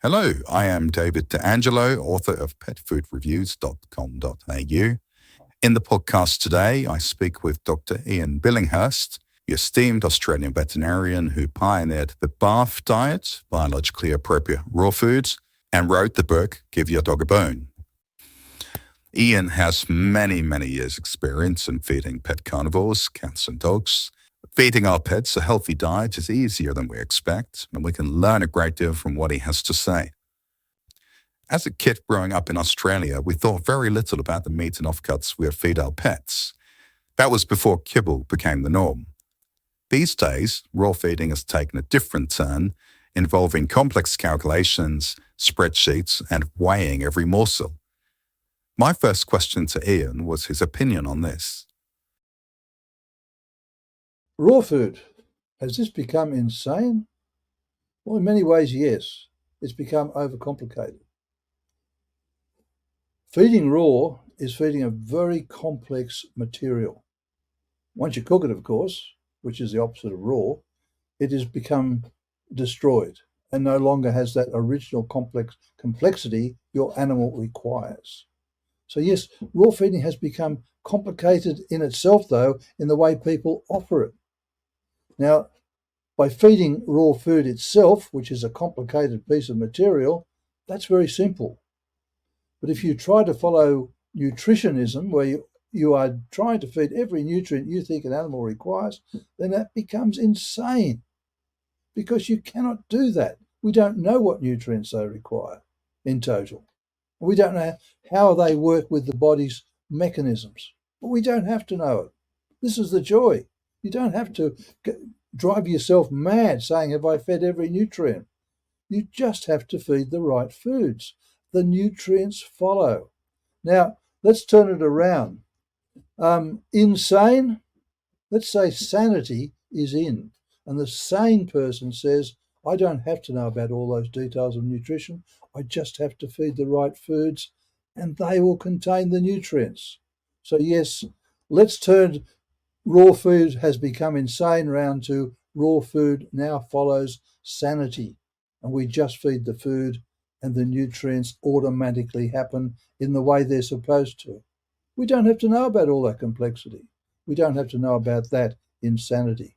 Hello, I am David D'Angelo, author of petfoodreviews.com.au. In the podcast today, I speak with Dr. Ian Billinghurst, the esteemed Australian veterinarian who pioneered the BARF diet, biologically appropriate raw foods, and wrote the book, Give Your Dog a Bone. Ian has many years' experience in feeding pet carnivores, cats and dogs. Feeding our pets a healthy diet is easier than we expect, and we can learn a great deal from what he has to say. As a kid growing up in Australia, we thought very little about the meat and offcuts we would feed our pets. That was before kibble became the norm. These days, raw feeding has taken a different turn, involving complex calculations, spreadsheets, and weighing every morsel. My first question to Ian was his opinion on this. Raw food, has this become insane? Well, in many ways, yes. It's become overcomplicated. Feeding raw is feeding a very complex material. Once you cook it, of course, which is the opposite of raw, it has become destroyed and no longer has that original complexity your animal requires. So yes, raw feeding has become complicated in itself, though, in the way people offer it. Now, by feeding raw food itself, which is a complicated piece of material, that's very simple. But if you try to follow nutritionism, where you are trying to feed every nutrient you think an animal requires, then that becomes insane, because you cannot do that. We don't know what nutrients they require in total. We don't know how they work with the body's mechanisms. But we don't have to know it. This is the joy. You don't have to drive yourself mad saying, have I fed every nutrient? You just have to feed the right foods. The nutrients follow. Now, let's turn it around. Insane, let's say sanity is in. And the sane person says, I don't have to know about all those details of nutrition. I just have to feed the right foods and they will contain the nutrients. So yes, let's turn raw food has become insane round to raw food now follows sanity. And we just feed the food and the nutrients automatically happen in the way they're supposed to. We don't have to know about all that complexity. We don't have to know about that insanity.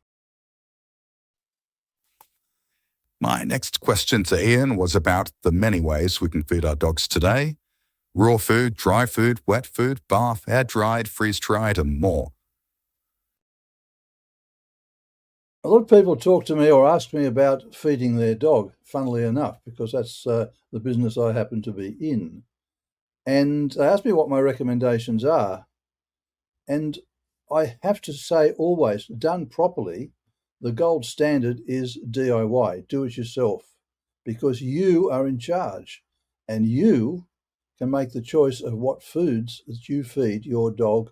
My next question to Ian was about the many ways we can feed our dogs today. Raw food, dry food, wet food, BARF, air-dried, freeze-dried, and more. A lot of people talk to me or ask me about feeding their dog, funnily enough, because that's the business I happen to be in. And they ask me what my recommendations are. And I have to say always, done properly, the gold standard is DIY, do it yourself, because you are in charge and you can make the choice of what foods that you feed your dog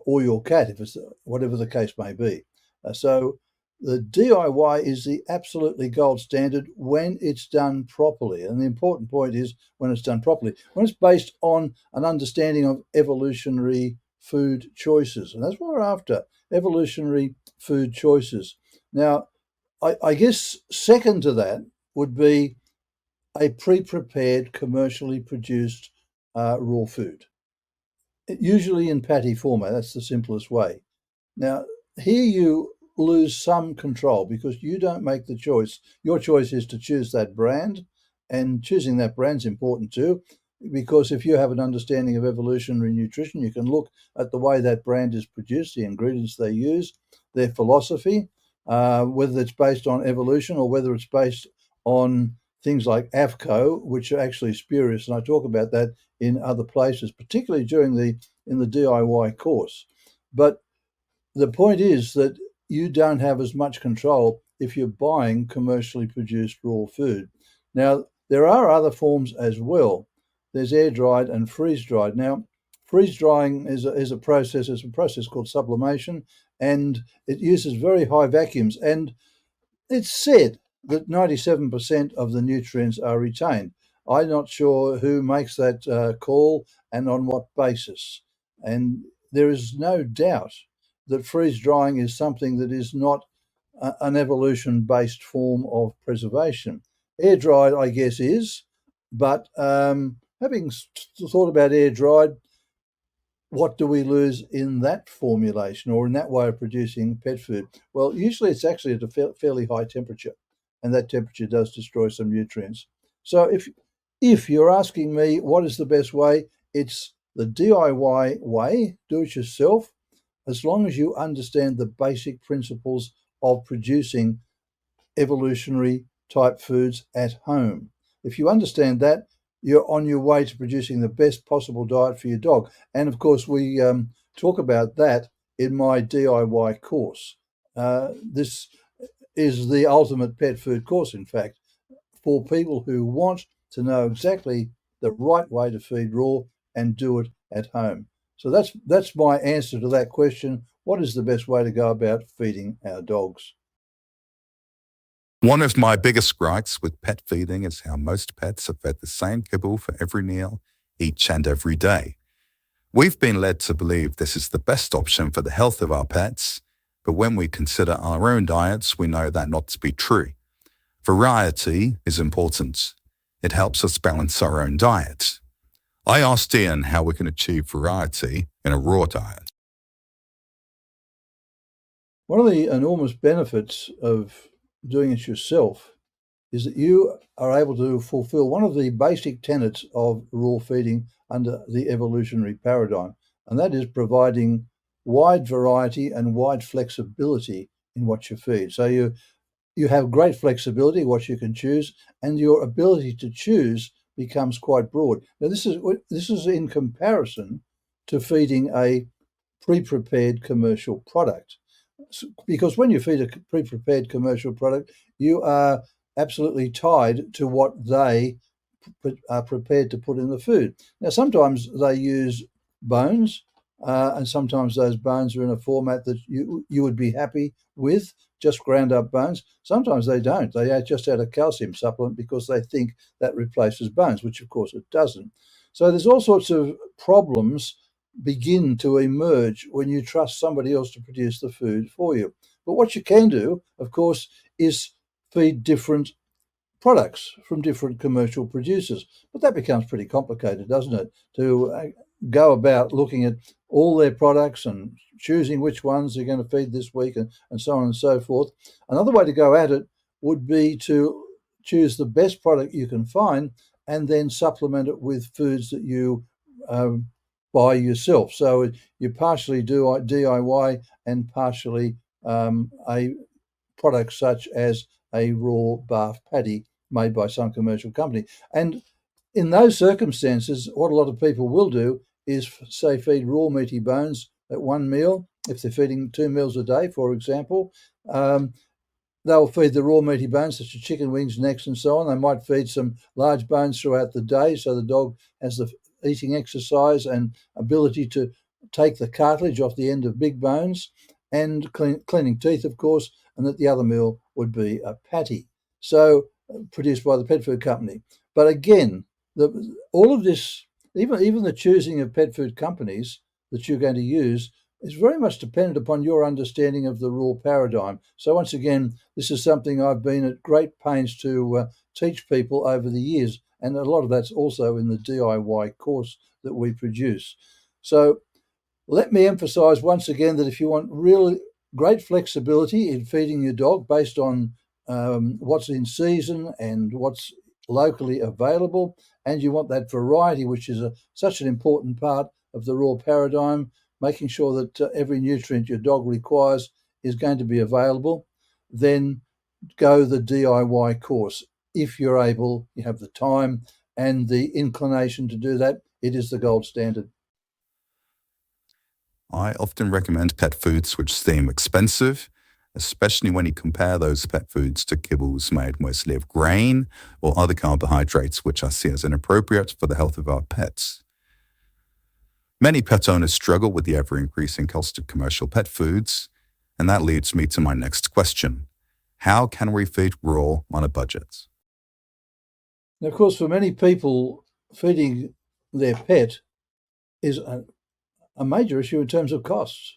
or your cat, if it's whatever the case may be. So the DIY is the absolutely gold standard when it's done properly. And the important point is when it's done properly, when it's based on an understanding of evolutionary food choices. And that's what we're after, evolutionary food choices. Now, I guess second to that would be a pre-prepared, commercially produced raw food, usually in patty format. That's the simplest way. Now, here you lose some control because you don't make the choice. Your choice is to choose that brand, and choosing that brand's important too, because if you have an understanding of evolutionary nutrition, you can look at the way that brand is produced, the ingredients they use, their philosophy, whether it's based on evolution or whether it's based on things like AVCO, which are actually spurious, and I talk about that in other places, particularly in the DIY course. But the point is that you don't have as much control if you're buying commercially produced raw food. Now, there are other forms as well. There's air-dried and freeze-dried. Now, freeze-drying is a process called sublimation, and it uses very high vacuums. And it's said that 97% of the nutrients are retained. I'm not sure who makes that call and on what basis. And there is no doubt that freeze-drying is something that is not an evolution-based form of preservation. Air dried, I guess, is, but having thought about air dried, what do we lose in that formulation or in that way of producing pet food? Well, usually it's actually at a fairly high temperature, and that temperature does destroy some nutrients. So if you're asking me what is the best way, it's the DIY way, do it yourself, as long as you understand the basic principles of producing evolutionary type foods at home. If you understand that, you're on your way to producing the best possible diet for your dog. And of course, we talk about that in my DIY course. This is the ultimate pet food course, in fact, for people who want to know exactly the right way to feed raw and do it at home. So that's my answer to that question. What is the best way to go about feeding our dogs? One of my biggest gripes with pet feeding is how most pets are fed the same kibble for every meal, each and every day. We've been led to believe this is the best option for the health of our pets, but when we consider our own diets, we know that not to be true. Variety is important. It helps us balance our own diet. I asked Ian how we can achieve variety in a raw diet. One of the enormous benefits of doing it yourself is that you are able to fulfill one of the basic tenets of raw feeding under the evolutionary paradigm, and that is providing wide variety and wide flexibility in what you feed. So you have great flexibility, what you can choose, and your ability to choose becomes quite broad. Now, this is in comparison to feeding a pre-prepared commercial product. Because when you feed a pre-prepared commercial product, you are absolutely tied to what they are prepared to put in the food. Now, sometimes they use bones, and sometimes those bones are in a format that you would be happy with, just ground up bones. Sometimes they don't. They just add a calcium supplement because they think that replaces bones, which of course it doesn't. So there's all sorts of problems begin to emerge when you trust somebody else to produce the food for you. But what you can do, of course, is feed different products from different commercial producers. But that becomes pretty complicated, doesn't it? To go about looking at all their products and choosing which ones you're going to feed this week and so on and so forth. Another way to go at it would be to choose the best product you can find and then supplement it with foods that you buy yourself. So you partially do DIY and partially a product such as a raw BARF patty made by some commercial company. And in those circumstances, what a lot of people will do is, say, feed raw meaty bones at one meal. If they're feeding 2 meals a day, for example, they'll feed the raw meaty bones, such as chicken wings, necks, and so on. They might feed some large bones throughout the day so the dog has the eating exercise and ability to take the cartilage off the end of big bones and cleaning teeth, of course, and that the other meal would be a patty, so produced by the pet food company. But again, all of this, even the choosing of pet food companies that you're going to use, is very much dependent upon your understanding of the raw paradigm. So once again, this is something I've been at great pains to teach people over the years, and a lot of that's also in the DIY course that we produce. So let me emphasize once again that if you want really great flexibility in feeding your dog based on what's in season and what's locally available, and you want that variety, which is such an important part of the raw paradigm, making sure that every nutrient your dog requires is going to be available, then go the DIY course. If you're able, you have the time and the inclination to do that, it is the gold standard. I often recommend pet foods which seem expensive, especially when you compare those pet foods to kibbles made mostly of grain or other carbohydrates, which I see as inappropriate for the health of our pets. Many pet owners struggle with the ever-increasing cost of commercial pet foods, and that leads me to my next question. How can we feed raw on a budget? Now, of course, for many people, feeding their pet is a major issue in terms of costs.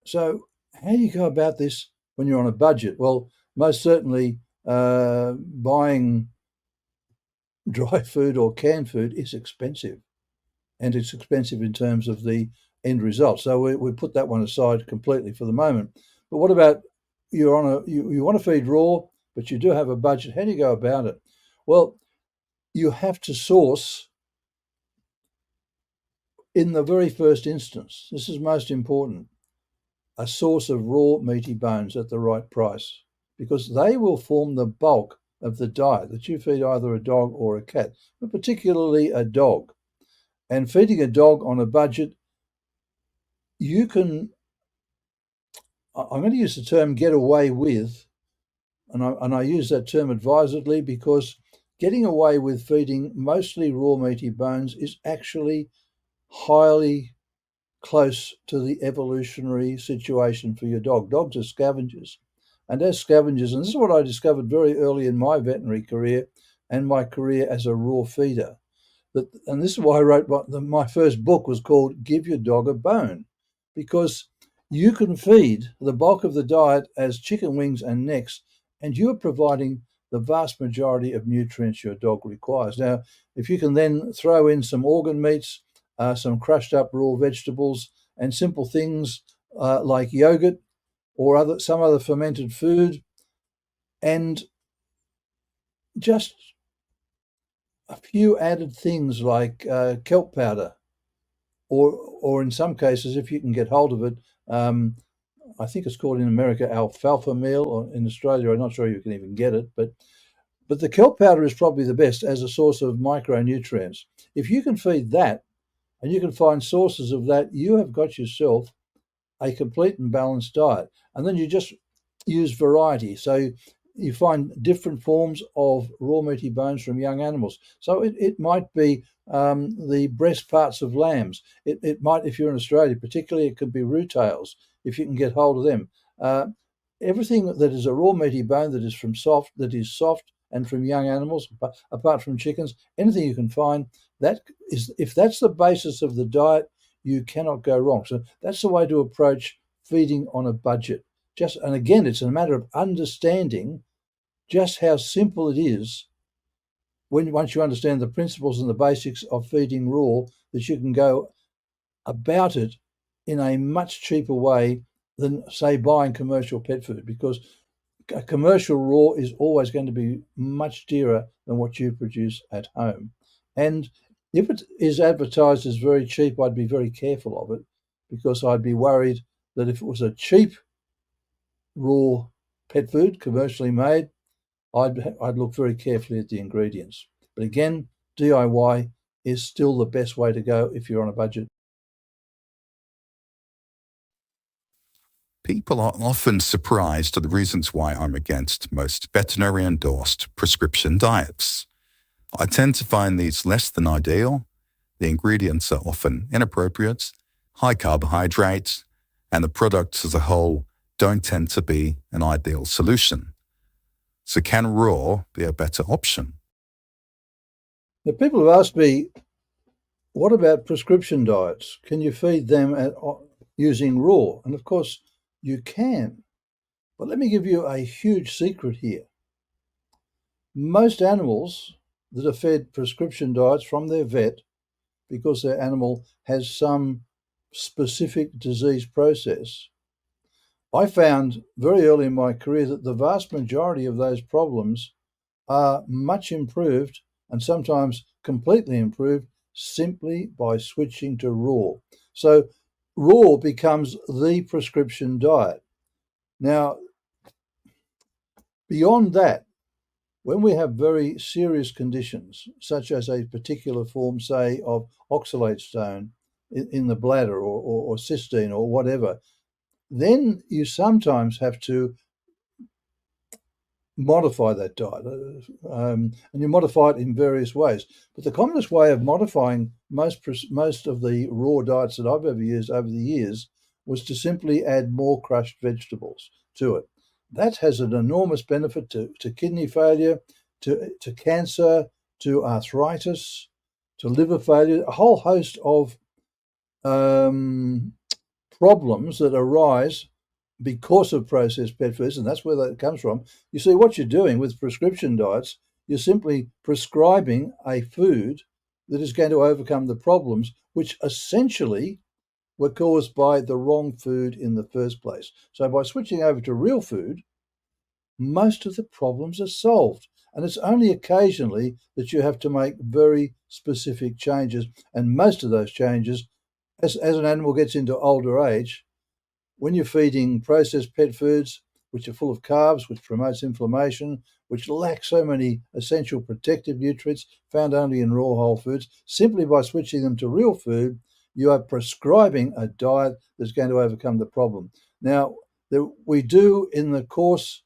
So how do you go about this when you're on a budget? Well, most certainly buying dry food or canned food is expensive, and it's expensive in terms of the end result. So we put that one aside completely for the moment. But what about you want to feed raw, but you do have a budget? How do you go about it? Well, you have to source in the very first instance. This is most important. A source of raw meaty bones at the right price, because they will form the bulk of the diet that you feed either a dog or a cat, but particularly a dog. And feeding a dog on a budget, you can, I'm going to use the term get away with, and I use that term advisedly, because getting away with feeding mostly raw meaty bones is actually highly close to the evolutionary situation for your dog. Dogs are scavengers. And as scavengers, and this is what I discovered very early in my veterinary career and my career as a raw feeder, and this is why I wrote my first book was called Give Your Dog a Bone, because you can feed the bulk of the diet as chicken wings and necks, and you're providing the vast majority of nutrients your dog requires. Now, if you can then throw in some organ meats, some crushed up raw vegetables, and simple things like yogurt or some other fermented food, and just a few added things like kelp powder, or in some cases, if you can get hold of it, I think it's called in America alfalfa meal, or in Australia, I'm not sure you can even get it, but the kelp powder is probably the best as a source of micronutrients. If you can feed that, and you can find sources of that, you have got yourself a complete and balanced diet. And then you just use variety. So you find different forms of raw meaty bones from young animals. So it might be the breast parts of lambs. It might, if you're in Australia particularly, it could be root tails, if you can get hold of them. Everything that is a raw meaty bone that is soft and from young animals, apart from chickens, anything you can find, that is, if that's the basis of the diet, you cannot go wrong. So that's the way to approach feeding on a budget. And again, it's a matter of understanding just how simple it is once you understand the principles and the basics of feeding raw, that you can go about it in a much cheaper way than, say, buying commercial pet food, because a commercial raw is always going to be much dearer than what you produce at home. And if it is advertised as very cheap, I'd be very careful of it, because I'd be worried that if it was a cheap raw pet food, commercially made, I'd look very carefully at the ingredients. But again, DIY is still the best way to go if you're on a budget. People are often surprised at the reasons why I'm against most veterinary endorsed prescription diets. I tend to find these less than ideal. The ingredients are often inappropriate, high carbohydrates, and the products as a whole don't tend to be an ideal solution. So can raw be a better option? Now, people have asked me, what about prescription diets? Can you feed them using raw? And of course, you can. But let me give you a huge secret here. Most animals that are fed prescription diets from their vet, because their animal has some specific disease process, I found very early in my career that the vast majority of those problems are much improved, and sometimes completely improved, simply by switching to raw. So raw becomes the prescription diet. Now, beyond that, when we have very serious conditions, such as a particular form, say, of oxalate stone in the bladder, or cystine or whatever, then you sometimes have to modify that diet, and you modify it in various ways. But the commonest way of modifying most of the raw diets that I've ever used over the years was to simply add more crushed vegetables to it. That has an enormous benefit to kidney failure, to cancer, to arthritis, to liver failure, a whole host of problems that arise because of processed pet foods, and that's where that comes from. You see, what you're doing with prescription diets, you're simply prescribing a food that is going to overcome the problems which essentially were caused by the wrong food in the first place. So by switching over to real food, most of the problems are solved. And it's only occasionally that you have to make very specific changes. And most of those changes, as an animal gets into older age, when you're feeding processed pet foods, which are full of carbs, which promotes inflammation, which lack so many essential protective nutrients found only in raw whole foods, simply by switching them to real food, you are prescribing a diet that's going to overcome the problem. Now, we do in the course,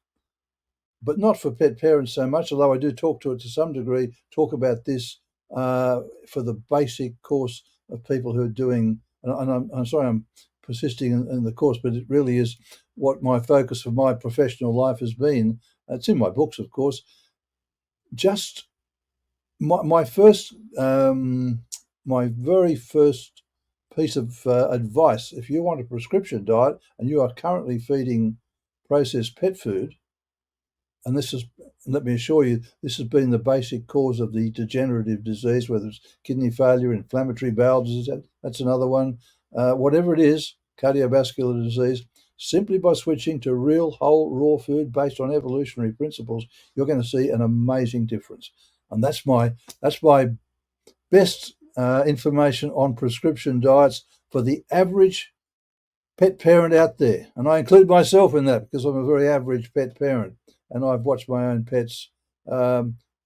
but not for pet parents so much, although I do talk to it to some degree, talk about this for the basic course of people who are doing, and I'm sorry I'm persisting in the course, but it really is what my focus of my professional life has been. It's in my books, of course. Just my very first piece of advice, if you want a prescription diet and you are currently feeding processed pet food, and this is, let me assure you, this has been the basic cause of the degenerative disease, whether it's kidney failure, inflammatory bowel disease, that's another one, whatever it is, cardiovascular disease, simply by switching to real whole raw food based on evolutionary principles, you're going to see an amazing difference. And that's my best information on prescription diets for the average pet parent out there. And I include myself in that because I'm a very average pet parent and I've watched my own pets.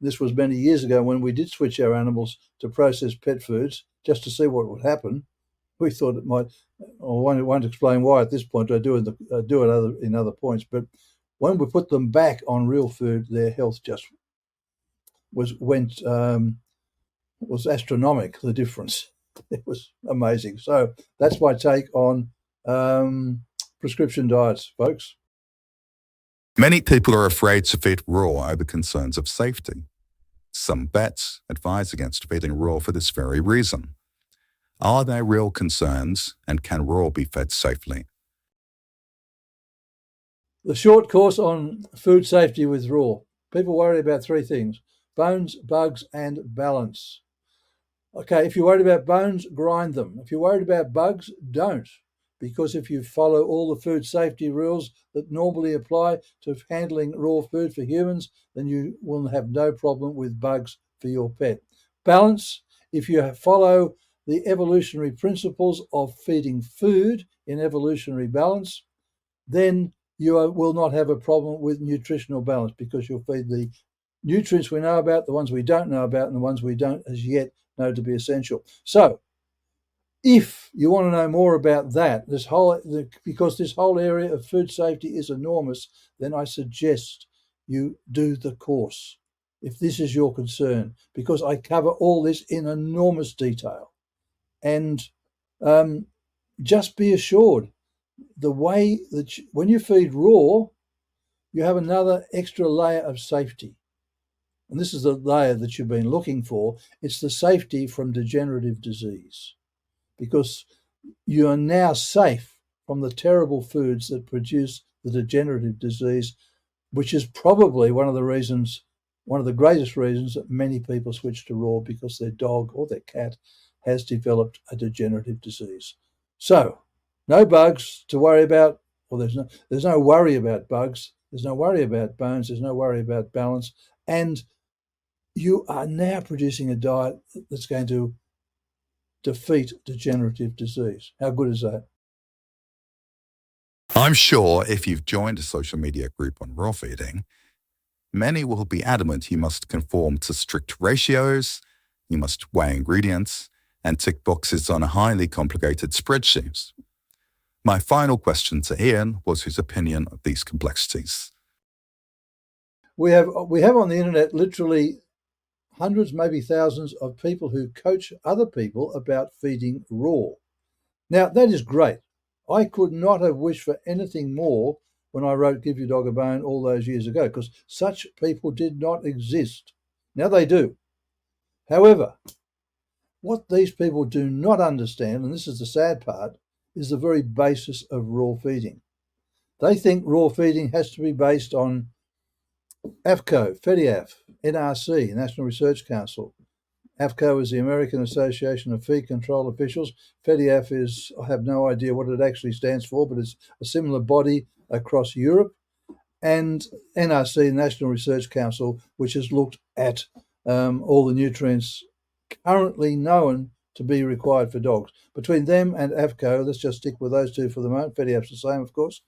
This was many years ago when we did switch our animals to processed pet foods just to see what would happen. We thought it might, I won't explain why at this point, I do it in other points, but when we put them back on real food, their health just was astronomical, the difference. It was amazing. So that's my take on prescription diets, folks. Many people are afraid to feed raw over concerns of safety. Some vets advise against feeding raw for this very reason. Are there real concerns, and can raw be fed safely? The short course on food safety with raw. People worry about three things: bones, bugs, and balance. Okay, if you're worried about bones, grind them. If you're worried about bugs, don't. Because if you follow all the food safety rules that normally apply to handling raw food for humans, then you will have no problem with bugs for your pet. Balance, if you follow the evolutionary principles of feeding food in evolutionary balance, then you will not have a problem with nutritional balance because you'll feed the nutrients we know about, the ones we don't know about, and the ones we don't as yet know to be essential. So, if you want to know more about that, because this whole area of food safety is enormous, then I suggest you do the course, if this is your concern, because I cover all this in enormous detail. And just be assured, the way that when you feed raw, you have another extra layer of safety. And this is the layer that you've been looking for. It's the safety from degenerative disease, because you are now safe from the terrible foods that produce the degenerative disease, which is probably one of the greatest reasons that many people switch to raw, because their dog or their cat has developed a degenerative disease. So, no bugs to worry about, or there's no worry about bugs, there's no worry about bones, there's no worry about balance, and you are now producing a diet that's going to defeat degenerative disease. How good is that? I'm sure if you've joined a social media group on raw feeding, many will be adamant you must conform to strict ratios, you must weigh ingredients, and tick boxes on a highly complicated spreadsheet. My final question to Ian was his opinion of these complexities. We have on the internet literally hundreds, maybe thousands of people who coach other people about feeding raw. Now, that is great. I could not have wished for anything more when I wrote Give Your Dog a Bone all those years ago, because such people did not exist. Now they do. However, what these people do not understand, and this is the sad part, is the very basis of raw feeding. They think raw feeding has to be based on AFCO, FEDIAF, NRC, National Research Council. AFCO is the American Association of Feed Control Officials. FEDIAF is, I have no idea what it actually stands for, but it's a similar body across Europe. And NRC, National Research Council, which has looked at all the nutrients currently known to be required for dogs. Between them and AFCO, let's just stick with those two for the moment. FEDIAF's the same, of course.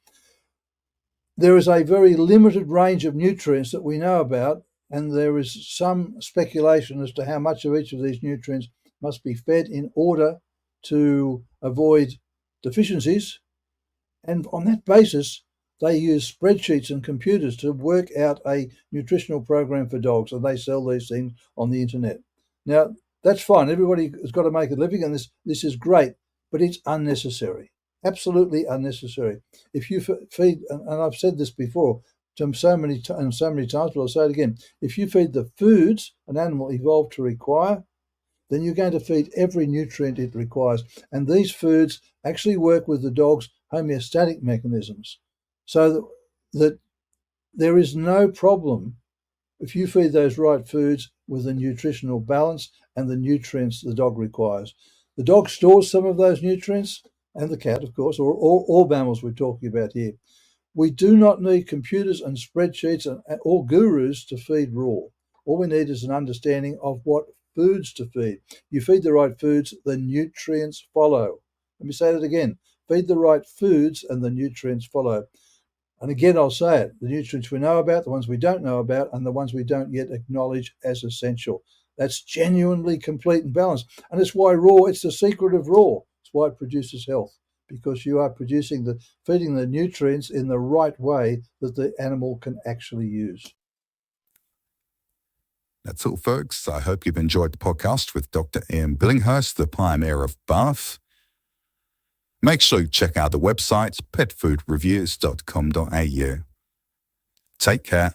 There is a very limited range of nutrients that we know about, and there is some speculation as to how much of each of these nutrients must be fed in order to avoid deficiencies. And on that basis, they use spreadsheets and computers to work out a nutritional program for dogs, and they sell these things on the internet. Now, that's fine. Everybody has got to make a living, and this is great, but it's unnecessary. Absolutely unnecessary. If you feed, and I've said this before so many times, but I'll say it again. If you feed the foods an animal evolved to require, then you're going to feed every nutrient it requires. And these foods actually work with the dog's homeostatic mechanisms, so that there is no problem if you feed those right foods with a nutritional balance and the nutrients the dog requires. The dog stores some of those nutrients, and the cat, of course, or all mammals we're talking about here. We do not need computers and spreadsheets or gurus to feed raw. All we need is an understanding of what foods to feed. You feed the right foods, the nutrients follow. Let me say that again. Feed the right foods and the nutrients follow. And again, I'll say it. The nutrients we know about, the ones we don't know about, and the ones we don't yet acknowledge as essential. That's genuinely complete and balanced. And it's why raw, it's the secret of raw. It's why it produces health, because you are feeding the nutrients in the right way that the animal can actually use. That's all, folks. I hope you've enjoyed the podcast with Dr. Ian Billinghurst, the pioneer of BARF. Make sure you check out the website, petfoodreviews.com.au. Take care.